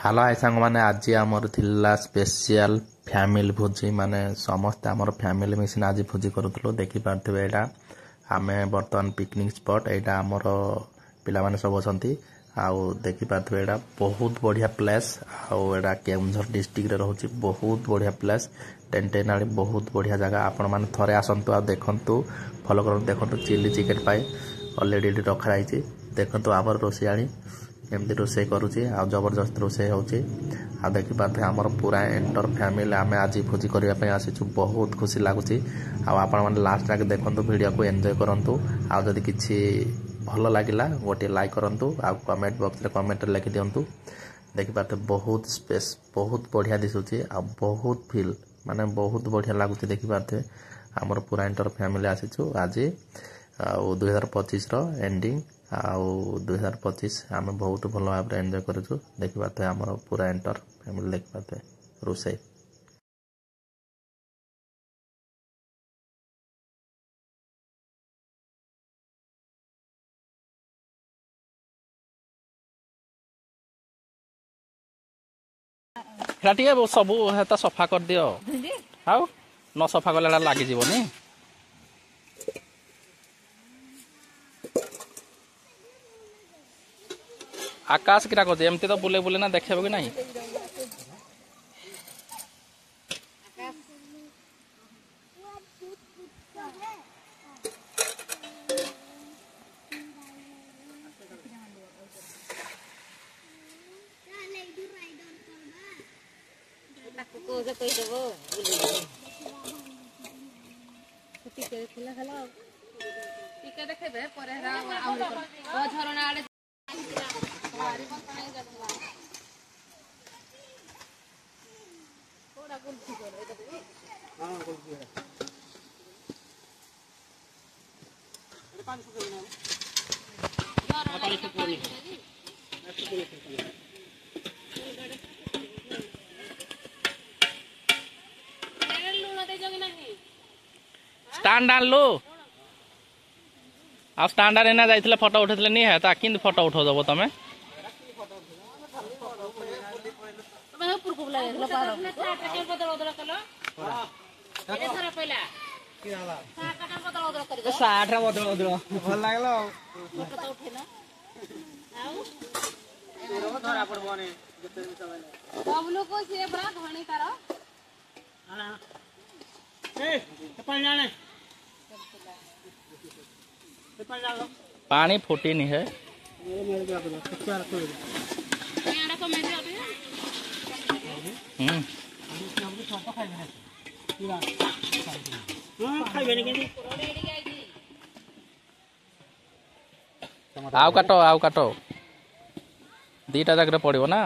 Hello आई सांग मैंने आज आमर थिला स्पेशल फैमिली भोजी माने समस्त आमर फैमिली मिशन आज भोजी करूँ देखी पारे यहाँ आम बर्तमान पिकनिक स्पॉट यहाँ आमर पिला माने सब अच्छी आउ देखी पारे यहाँ बहुत बढ़िया प्लेस आउ केउझर डिस्ट्रिक्ट रोचे बहुत बढ़िया प्लेस टेंट आड़ी बहुत बढ़िया जगह आपण मैंने थरे आसतु आ देखु फॉलो कर देखु चिली चिकेन पाए अलरेडी रखाई देखु आमर रोषियाणी एमती रोसे करुचे आ जबरदस्त रोसे होचे आ देखि पाथे हमर पूरा एंटर फैमिली आमे आज भोजी करिया पे आसीछु बहुत खुशी लागुची आ आपण माने लास्ट तक देखंतु वीडियो को एन्जॉय करंतु आ जदि किछि भलो लागिला गोटे लाइक करंतु आ कमेंट बॉक्स रे कमेंट लिखि दियंतु देखि पाथे बहुत स्पेस बहुत बढ़िया दिसुची आ बहुत फील माने बहुत बढ़िया लागुची देखि पाथे हमर पूरा एंटर फैमिली आसीछु आज आ 2025 रो एंडिंग आउ 2025 आम बहुत भल भाव एंजॉय करूँ देखी पाते आम पूरा एंटर फैमिली देखी पाते रोसे सब हेता सफा कर दियो आउ न सफा कले लगी जीवनी आकाश किरा कर एमती तो बुले बुले ना देखे कि नहीं स्टैंड आन लो आ स्टैंड एना जाइथिले फोटो उठेथिले नि है ता किंद फोटो उठो दबो तमे पानी फुटी नहीं है आउ काटो दीटा जगह पड़ो ना।